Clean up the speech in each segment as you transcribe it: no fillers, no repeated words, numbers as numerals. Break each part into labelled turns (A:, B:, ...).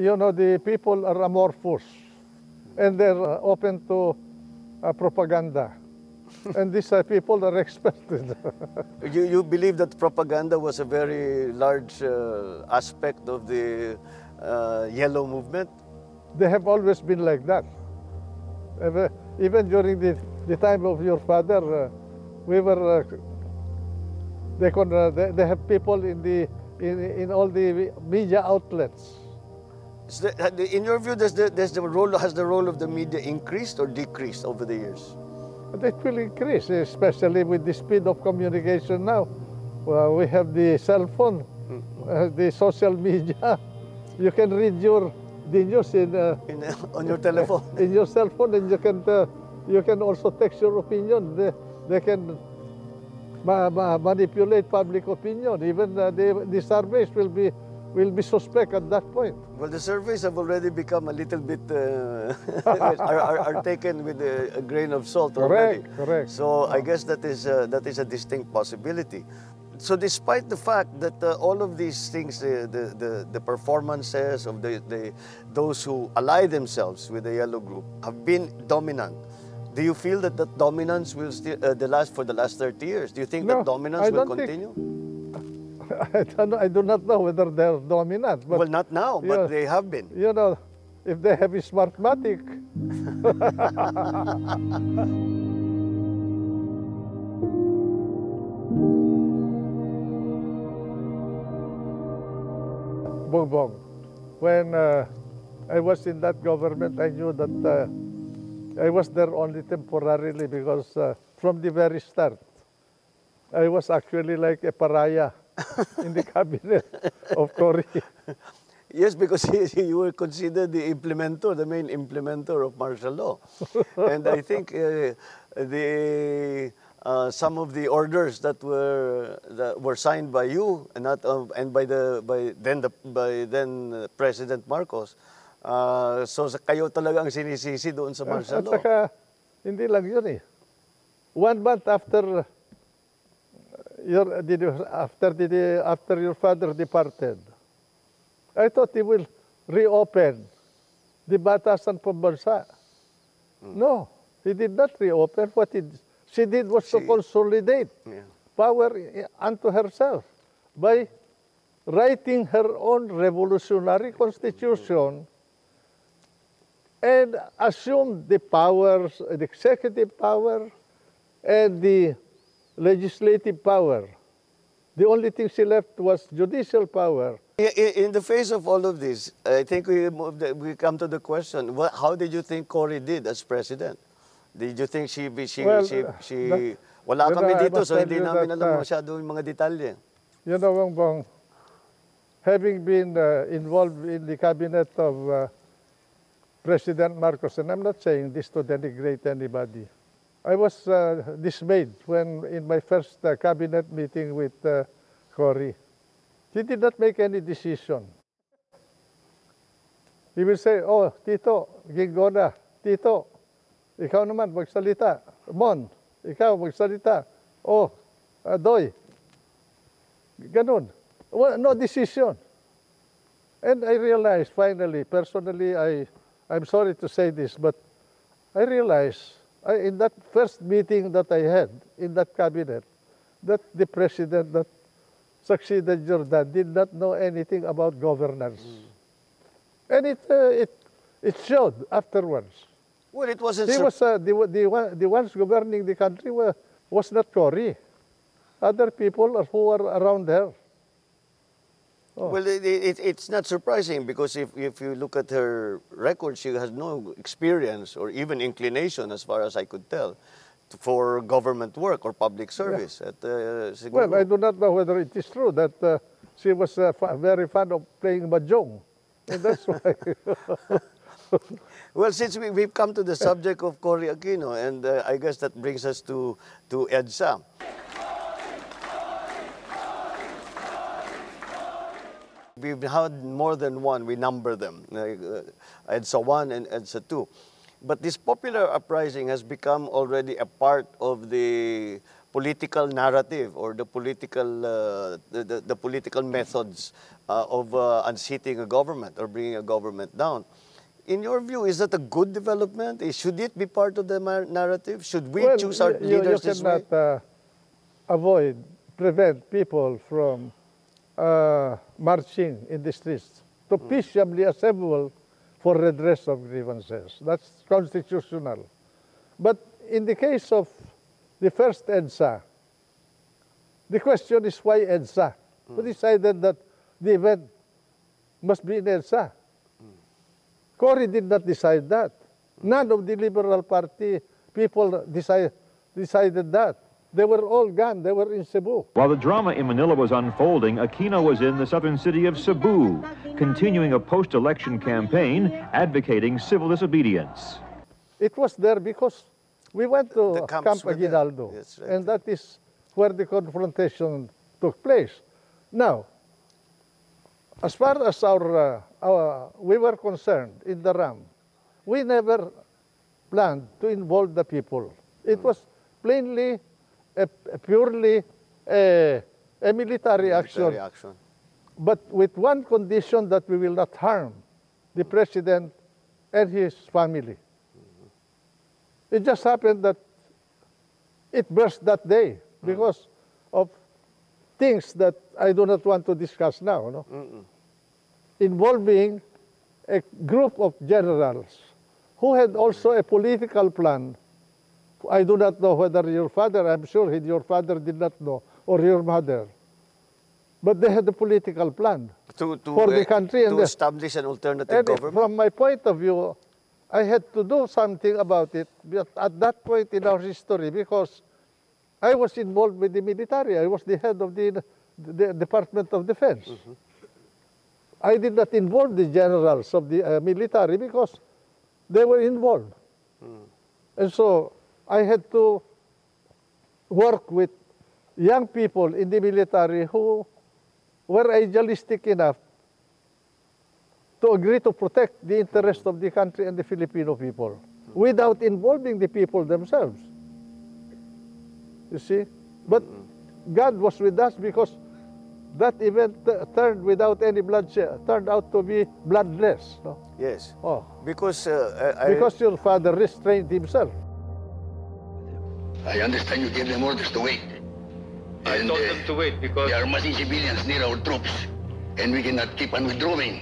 A: You know, the people are amorphous, and they're open to propaganda. And these people are expected.
B: You believe that propaganda was a very large aspect of the yellow movement?
A: They have always been like that. Even during the time of your father, we were. They have people in all the media outlets.
B: In your view, has the role of the media increased or decreased over the years?
A: It will increase, especially with the speed of communication now. Well, we have the cell phone, the social media. You can read the news
B: on your telephone.
A: In your cell phone, and you can also text your opinion. They can manipulate public opinion. Even the surveys will be suspect at that point.
B: Well, the surveys have already become a little bit are taken with a grain of salt already.
A: Correct.
B: So I guess that is a distinct possibility. So despite the fact that all of these things, the performances of those who ally themselves with the yellow group have been dominant, do you feel that that dominance will still for the last 30 years? Do you think that dominance will continue?
A: I do not know whether they're dominant. But,
B: well, not now, but they have been.
A: You know, if they have a smartmatic. Bongbong, when I was in that government, I knew that I was there only temporarily because from the very start, I was actually like a pariah in the cabinet of Cory.
B: Yes, because you were considered the main implementer of martial law. And I think some of the orders that were signed by you and by then President Marcos. So kayo talaga ang sinisisi doon sa martial law.
A: At saka, hindi lang yun eh. 1 month after your father departed, I thought he will reopen the Batasan Pambansa. No, he did not reopen. What she did was to consolidate power unto herself by writing her own revolutionary constitution and assumed the powers, the executive power and the legislative power. The only thing she left was judicial power.
B: In the face of all of this, I think we come to the question: how did you think Cory did as president? Did you think she wala kami dito, so hindi namin alam masyado yung mga detalye.
A: You know, Bongbong, having been involved in the cabinet of President Marcos, and I'm not saying this to denigrate anybody, I was dismayed when in my first cabinet meeting with Cory, he did not make any decision. He will say, oh, Tito, Gingona, Tito, ikaw naman magsalita. Mon, ikaw magsalita. Oh, Doy. Ganun. Well, no decision. And I realized finally, personally, I'm sorry to say this, but I realized in that first meeting that I had in that cabinet, that the president that succeeded Jordan did not know anything about governance. And it showed afterwards.
B: Well, it wasn't.
A: He was the ones governing the country was not Cory. Other people who were around her.
B: Oh. Well, it's not surprising because if you look at her record, she has no experience or even inclination, as far as I could tell, for government work or public service.
A: Yeah. Well, I do not know whether it is true that she was very fond of playing mahjong, and that's why.
B: Well, since we've come to the subject of Cory Aquino, and I guess that brings us to EDSA. We've had more than one, we number them, EDSA 1 and EDSA 2. But this popular uprising has become already a part of the political narrative or the political the political methods of unseating a government or bringing a government down. In your view, is that a good development? Should it be part of the narrative? Should we choose our leaders this way?
A: You cannot prevent people from marching in the streets to peaceably assemble for redress of grievances. That's constitutional. But in the case of the first EDSA, the question is why EDSA? Who decided that the event must be in EDSA? Cory did not decide that. None of the Liberal Party people decided that. They were all gone. They were in Cebu.
C: While the drama in Manila was unfolding, Aquino was in the southern city of Cebu, continuing a post-election campaign advocating civil disobedience.
A: It was there because we went to Camp Aguinaldo,
B: right.
A: and that is where the confrontation took place. Now, as far as we were concerned in the RAM, we never planned to involve the people. It was plainly, purely a military action, but with one condition, that we will not harm the president and his family. It just happened that it burst that day because of things that I do not want to discuss now, no? Involving a group of generals who had also a political plan. I do not know whether your father, I'm sure your father did not know, or your mother. But they had a political plan for the country.
B: To establish an alternative government.
A: From my point of view, I had to do something about it at that point in our history because I was involved with the military. I was the head of the Department of Defense. I did not involve the generals of the military because they were involved. And so I had to work with young people in the military who were idealistic enough to agree to protect the interest of the country and the Filipino people without involving the people themselves. You see? But God was with us because that event turned without any bloodshed, turned out to be bloodless. No?
B: Yes.
A: Oh.
B: Because
A: your father restrained himself.
D: I understand you gave them orders to wait.
E: I told them to wait because
D: they are massing civilians near our troops, and we cannot keep on withdrawing.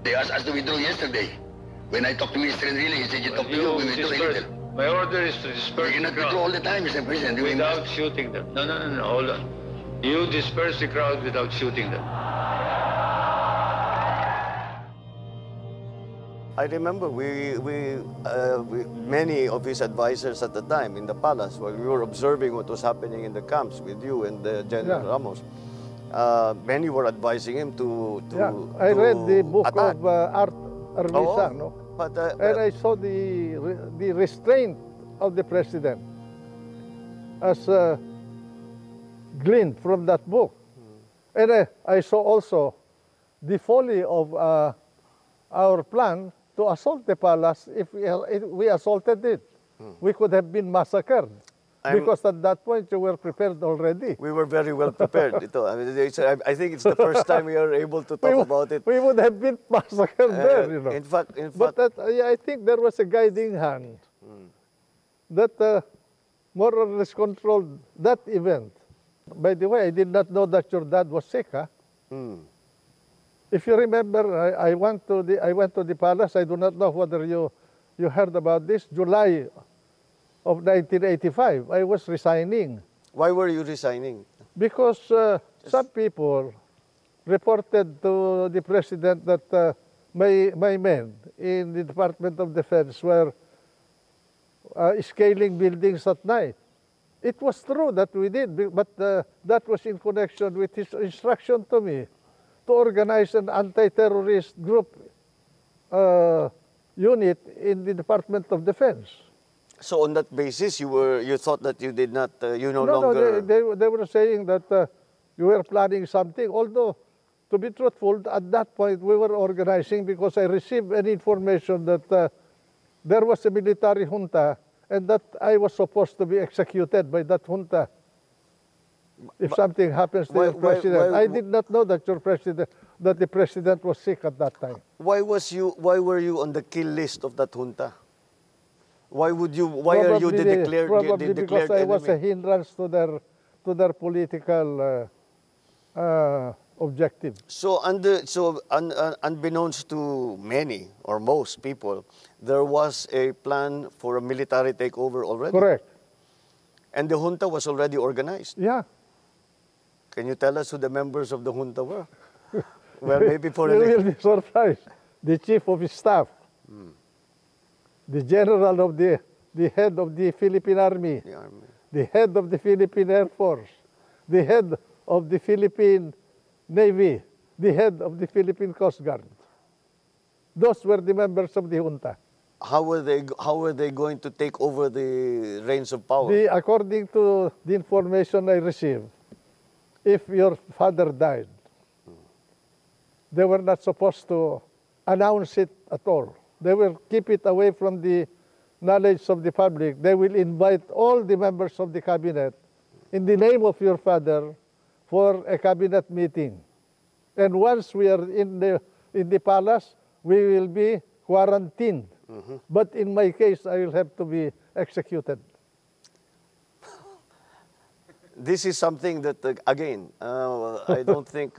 D: They asked us to withdraw yesterday. When I talked to Mr. Enrile, he said you talked to you, we withdraw a little.
E: My order is to disperse
D: We cannot withdraw all the time, Mr. President.
E: without shooting them. No, hold on. You disperse the crowd without shooting them.
B: I remember many of his advisors at the time in the palace, while we were observing what was happening in the camps with you and General Ramos, many were advising him to
A: I read the book
B: attack.
A: of Art Armisa, no? And I saw the restraint of the president as gleaned from that book. And I saw also the folly of our plan to assault the palace. If we assaulted it, we could have been massacred. Because at that point, you were prepared already.
B: We were very well prepared. I think it's the first time we are able to talk about it.
A: We would have been massacred there, you know.
B: In fact,
A: but I think there was a guiding hand that more or less controlled that event. By the way, I did not know that your dad was sick, huh? If you remember, I went to the palace. I do not know whether you heard about this. July of 1985, I was resigning.
B: Why were you resigning?
A: Because some people reported to the president that my men in the Department of Defense were scaling buildings at night. It was true that we did, but that was in connection with his instruction to me to organize an anti-terrorist group unit in the Department of Defense.
B: So on that basis, you thought that you did not, you no longer...
A: No, they were saying that you were planning something, although, to be truthful, at that point we were organizing because I received an information that there was a military junta and that I was supposed to be executed by that junta. if something happens to your president. I did not know that the president was sick at that time.
B: Why were you on the kill list of that junta? Why are you the declared
A: Probably because I was a
B: enemy?
A: hindrance to their political objective.
B: So unbeknownst to many or most people, there was a plan for a military takeover already.
A: Correct.
B: And the junta was already organized.
A: Yeah.
B: Can you tell us who the members of the junta were? Well, maybe for
A: you will be surprised. The chief of his staff, the general of the head of the Philippine Army, the head of the Philippine Air Force, the head of the Philippine Navy, the head of the Philippine Coast Guard. Those were the members of the junta.
B: How were they going to take over the reins of power?
A: According to the information I received, if your father died, they were not supposed to announce it at all. They will keep it away from the knowledge of the public. They will invite all the members of the cabinet in the name of your father for a cabinet meeting. And once we are in the palace, we will be quarantined. But in my case, I will have to be executed.
B: This is something that, again, I don't think,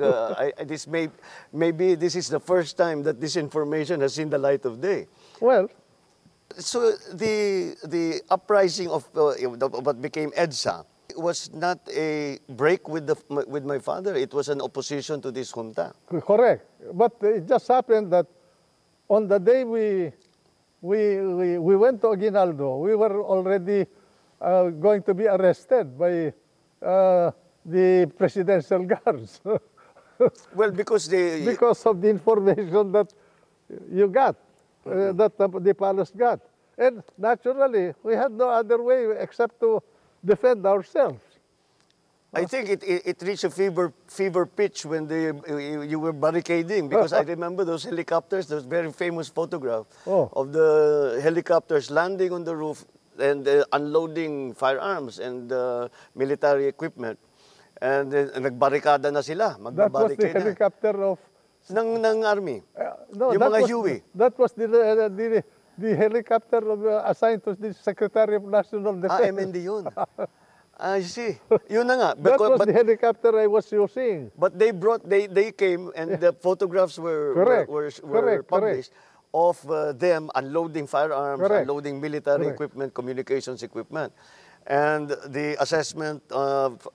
B: maybe this is the first time that this information has seen the light of day.
A: Well,
B: so the uprising of what became EDSA was not a break with my father. It was an opposition to this junta.
A: correct. But it just happened that on the day we went to Aguinaldo, we were already going to be arrested by the presidential guards.
B: Well, because
A: of the information that you got, that the palace got. And naturally, we had no other way except to defend ourselves.
B: I think it reached a fever pitch when you were barricading, because I remember those helicopters, those very famous photograph of the helicopters landing on the roof and unloading firearms and military equipment. And nagbarikada na sila.
A: That was the helicopter of...
B: ng army.
A: No,
B: yung mga Huey.
A: That was the helicopter assigned to the Secretary of National Defense.
B: MND yun. I see. Yun na nga.
A: That was the helicopter I was using.
B: But they came and the photographs were published of them unloading firearms, unloading military equipment, communications equipment. And the assessment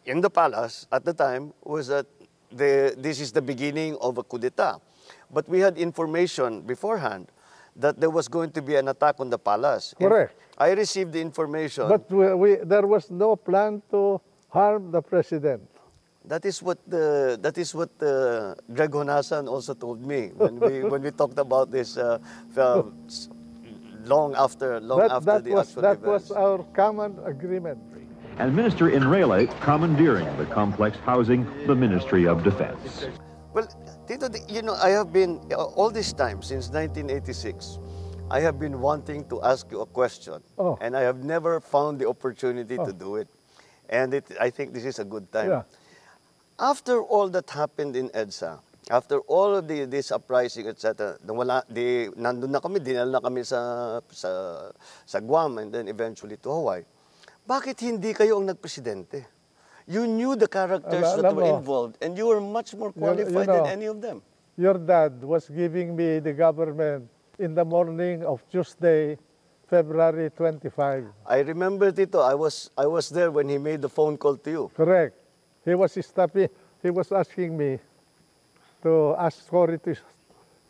B: in the palace at the time was that this is the beginning of a coup d'etat. But we had information beforehand that there was going to be an attack on the palace.
A: Correct.
B: I received the information.
A: But there was no plan to harm the president.
B: That is what Greg Honasan also told me when we talked about this long after the actual events.
A: That was our common agreement.
C: And Minister Enrile commandeering the complex housing the Ministry of Defense.
B: Well, Tito, you know, I have been, all this time, since 1986, I have been wanting to ask you a question. And I have never found the opportunity to do it. And I think this is a good time.
A: Yeah.
B: After all that happened in EDSA, after all of this uprising, etc., nandun na kami, dinala na kami sa Guam and then eventually to Hawaii. Bakit hindi kayo ang nagpresidente? You knew the characters that were involved and you were much more qualified than any of them.
A: Your dad was giving me the government in the morning of Tuesday, February 25.
B: I remember, Tito, I was there when he made the phone call to you.
A: Correct. He was asking me to ask Cory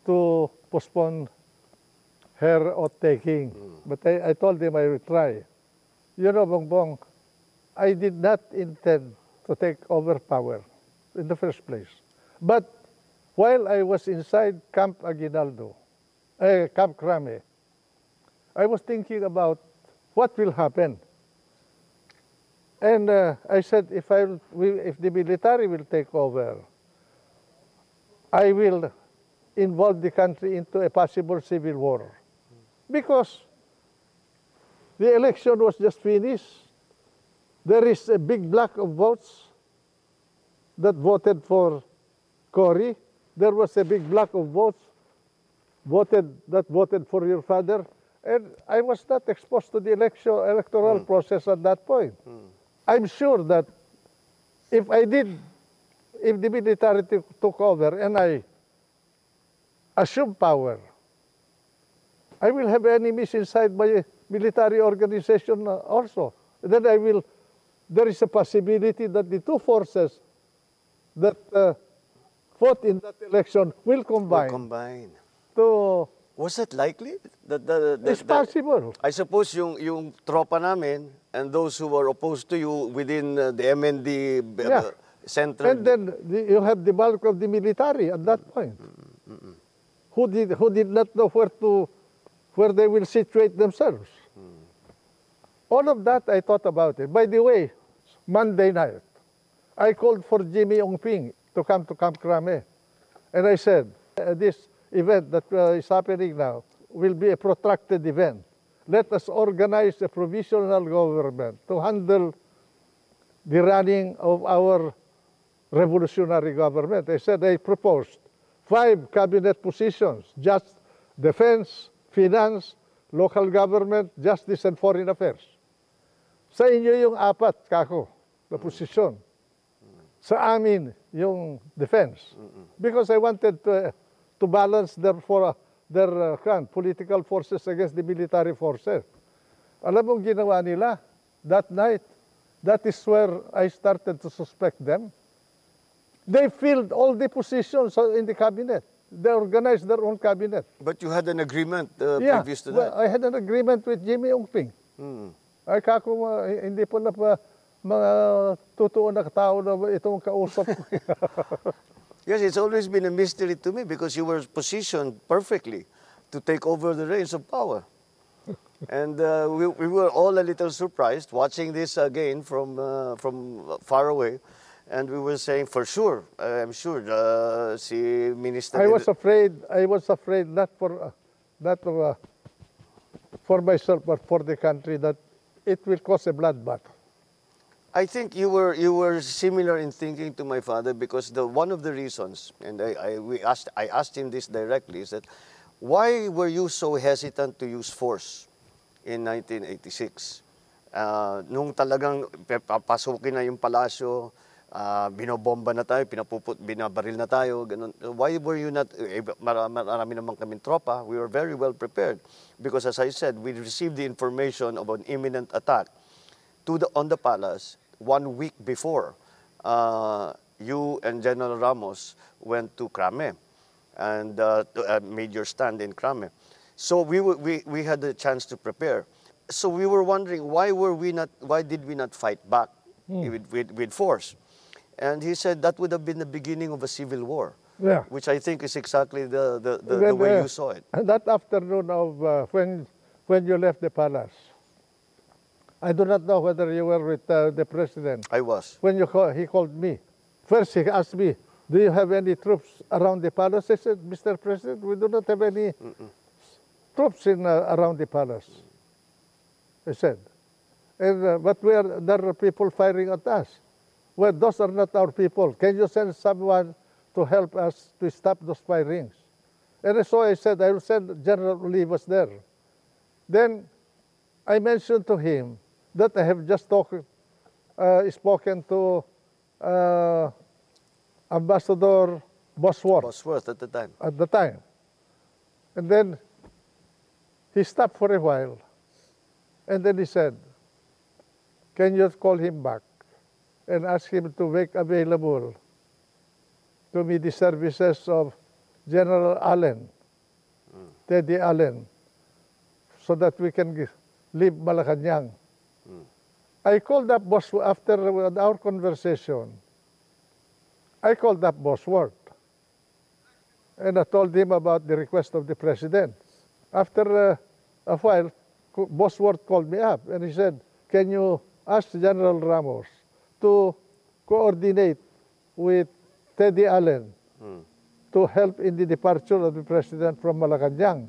A: to postpone her oath-taking. But I told him I would try. You know, Bongbong, I did not intend to take over power in the first place. But while I was inside Camp Aguinaldo, Camp Crame, I was thinking about what will happen. And I said, if the military will take over, I will involve the country into a possible civil war. Because the election was just finished. There is a big block of votes that voted for Cory. There was a big block of votes that voted for your father. And I was not exposed to the electoral process at that point. I'm sure that if the military took over and I assumed power, I will have enemies inside my military organization also. Then there is a possibility that the two forces that fought in that election will combine.
B: Was it likely?
A: It's possible.
B: I suppose yung tropa namin and those who were opposed to you within the MND center.
A: And then you have the bulk of the military at that point, who did not know where they will situate themselves. All of that I thought about it. By the way, Monday night, I called for Jimmy Ongping to come to Camp Crame. And I said, this event that is happening now will be a protracted event. Let us organize a provisional government to handle the running of our revolutionary government. I said I proposed 5 cabinet positions: just defense, finance, local government, justice, and foreign affairs. Sa inyo yung 4 kako na posisyon. Sa amin yung defense. Because I wanted to balance their political forces against the military forces. Alam mong ginawa nila that night? That is where I started to suspect them. They filled all the positions in the cabinet. They organized their own cabinet.
B: But you had an agreement previous to that?
A: Well, I had an agreement with Jimmy Ongping. Ay kako, hindi po na mga totoo na tao na itong kausap ko.
B: Yes, it's always been a mystery to me because you were positioned perfectly to take over the reins of power. And we were all a little surprised watching this again from far away. And we were saying, for sure, I'm sure, si Minister...
A: I was afraid not for myself, but for the country, that it will cause a bloodbath.
B: I think you were similar in thinking to my father because one of the reasons, and I asked him this directly, is that why were you so hesitant to use force in 1986? Nung talagang papasukin na yung palasyo, binobomba na tayo, binabaril na tayo, ganun. Why were you not, marami naman kaming tropa, we were very well prepared. Because as I said, we received the information of an imminent attack on the palace 1 week before. You and General Ramos went to Crame and made your stand in Crame. So we had the chance to prepare. So we were wondering, why did we not fight back with force? And he said that would have been the beginning of a civil war, which I think is exactly the way you saw it.
A: That afternoon of when you left the palace, I do not know whether you were with the president.
B: I was.
A: When he called me, first he asked me, do you have any troops around the palace? I said, Mr. President, we do not have any troops around the palace. I said, and, but there are people firing at us. Well, those are not our people. Can you send someone to help us to stop those firings? And so I said, I will send General Olivas there. Then I mentioned to him that I have just spoken to Ambassador Bosworth.
B: Bosworth at the time.
A: At the time. And then he stopped for a while. And then he said, can you call him back and ask him to make available to me the services of General Allen, Teddy Allen, so that we can leave Malacanang. I called up Bosworth after our conversation. I called up Bosworth and I told him about the request of the president. After a while, Bosworth called me up and he said, can you ask General Ramos to coordinate with Teddy Allen to help in the departure of the president from Malacanang?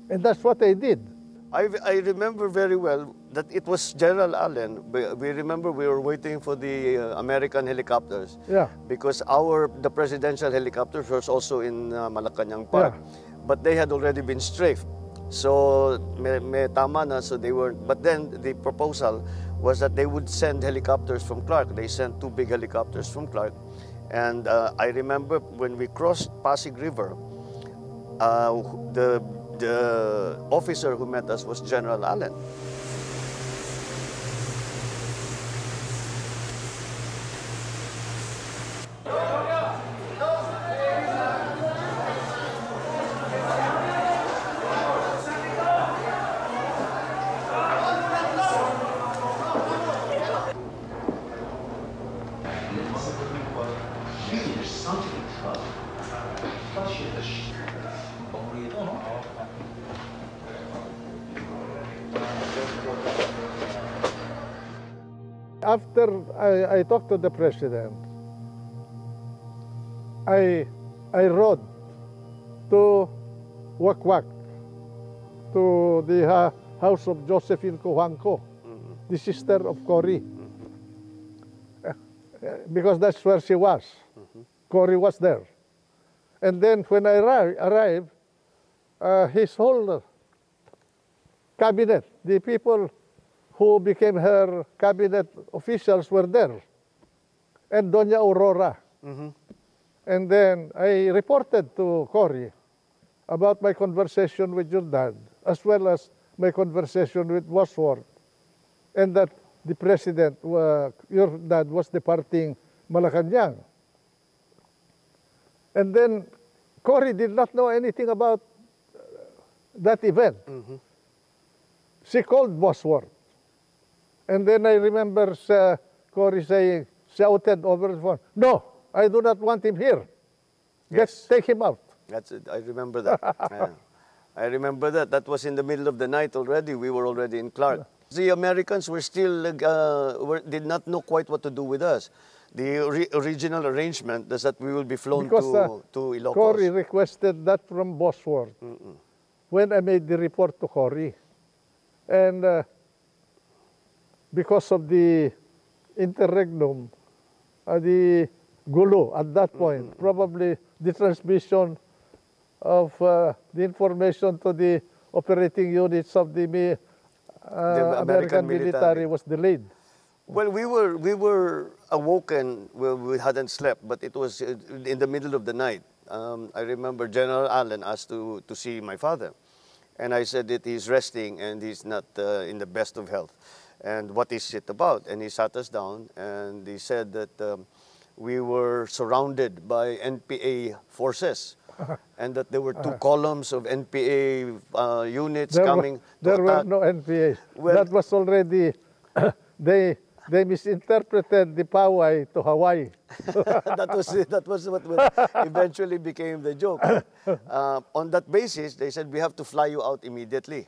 A: And that's what I did.
B: I remember very well that it was General Allen. We remember we were waiting for the American helicopters.
A: Yeah.
B: Because the presidential helicopters was also in Malacanang Park.
A: Yeah.
B: But they had already been strafed. So may tama na, so they were. But then the proposal was that they would send helicopters from Clark. They sent 2 big helicopters from Clark. And I remember when we crossed Pasig River, the officer who met us was General Allen.
A: After I talked to the president, I rode to Wakwak, to the house of Josephine Cojuangco, the sister of Cory, because that's where she was. Cory was there. And then when I arrived, his whole cabinet, the people who became her cabinet officials were there, and Doña Aurora. And then I reported to Cory about my conversation with your dad, as well as my conversation with Bosworth, and that the president, your dad, was departing Malacanang. And then Cory did not know anything about that event. She called Bosworth. And then I remember Cory saying, shouted over the phone, "No, I do not want him here. Let's take him out."
B: That's it. I remember that. Yeah. I remember that. That was in the middle of the night already. We were already in Clark. The Americans were still, did not know quite what to do with us. The original arrangement is that we will be flown to Ilocos.
A: Cory requested that from Bosworth when I made the report to Cory. And because of the interregnum, the gulo at that point, probably the transmission of the information to the operating units of the American military was delayed.
B: Well, we were awoken. Well, we hadn't slept, but it was in the middle of the night. I remember General Allen asked to see my father, and I said that he's resting and he's not in the best of health. And what is it about? And he sat us down and he said that we were surrounded by NPA forces and that there were 2 columns of NPA units coming.
A: There were no NPA. Well, that was already, they misinterpreted the Poway to Hawaii.
B: that was what eventually became the joke. On that basis, they said, we have to fly you out immediately.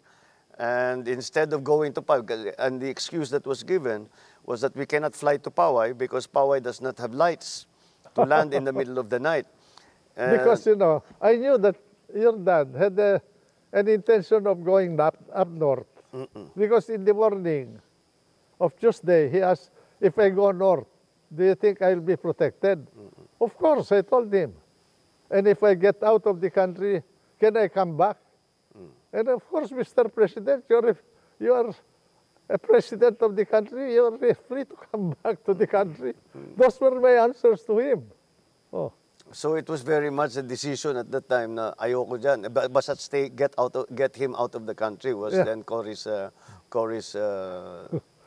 B: And instead of going to Poway, and the excuse that was given was that we cannot fly to Poway because Poway does not have lights to land in the middle of the night.
A: Because, you know, I knew that your dad had an intention of going up north. Because in the morning of Tuesday, he asked, if I go north, do you think I'll be protected? Of course, I told him. And if I get out of the country, can I come back? And of course, Mr. President, you are a president of the country, you are free to come back to the country. Those were my answers to him. Oh.
B: So it was very much a decision at that time na ayoko dyan. Basta get him out of the country was then Cory's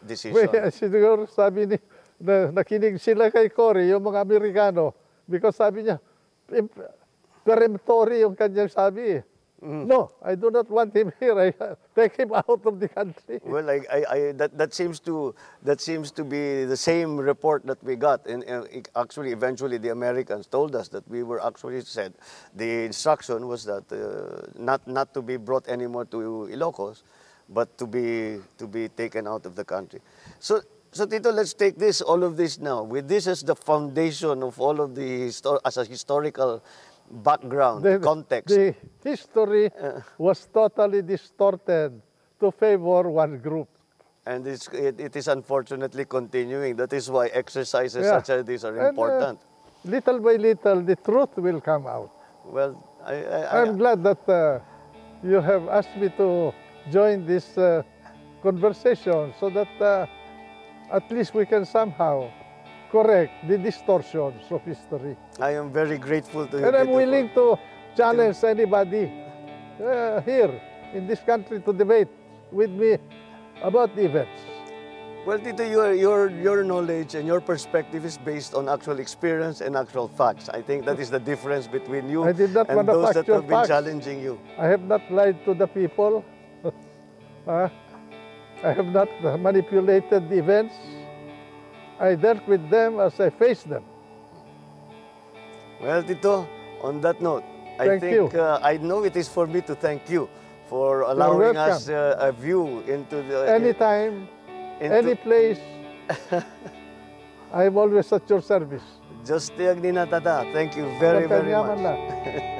B: decision.
A: Siguro sabi ni, nakinig sila kay Cory, yung mga Amerikano, because sabi niya, peremptory yung kanyang sabi. No, I do not want him here. I take him out of the country.
B: Well, that seems to be the same report that we got. And actually, eventually, the Americans told us that we were actually said the instruction was that not to be brought anymore to Ilocos, but to be taken out of the country. So Tito, let's take all of this now. With this as the foundation of all of the as a historical background, context.
A: The history was totally distorted to favor one group.
B: And it is unfortunately continuing. That is why exercises
A: Yeah.
B: such as these are
A: And,
B: important.
A: little by little, the truth will come out.
B: Well,
A: I'm glad that you have asked me to join this conversation so that at least we can somehow correct the distortions of history.
B: I am very grateful to you.
A: And I'm
B: Tito,
A: willing to challenge anybody here in this country to debate with me about the events.
B: Well, Tito, your knowledge and your perspective is based on actual experience and actual facts. I think that is the difference between you
A: I did not
B: and those that
A: manufacture
B: have been
A: facts.
B: challenging you.
A: I have not lied to the people. I have not manipulated the events. I dealt with them as I faced them.
B: Well, Tito, on that note, I think I know it is for me to thank you for allowing us a view into the...
A: Anytime, any place, I'm always at your service.
B: Just thank you very, very much.